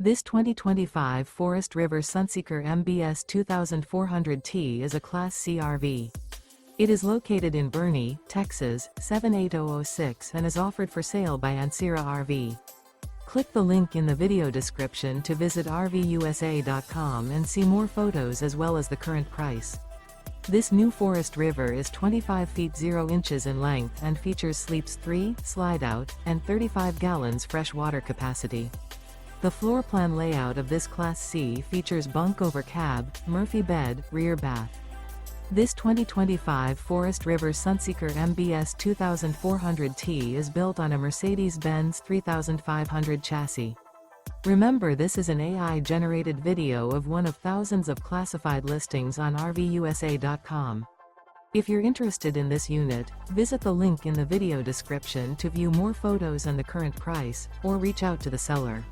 This 2025 Forest River Sunseeker MBS 2400T is a Class C RV. It is located in Boerne, Texas, 78006 and is offered for sale by Ancira RV. Click the link in the video description to visit RVUSA.com and see more photos as well as the current price. This new Forest River is 25 feet 0 inches in length and features sleeps 3, Slideout, and 35 gallons fresh water capacity. The floor plan layout of this Class C features bunk over cab, Murphy bed, rear bath. This 2025 Forest River Sunseeker MBS 2400T is built on a Mercedes-Benz 3500 chassis. Remember, this is an AI-generated video of one of thousands of classified listings on RVUSA.com. If you're interested in this unit, visit the link in the video description to view more photos and the current price, or reach out to the seller.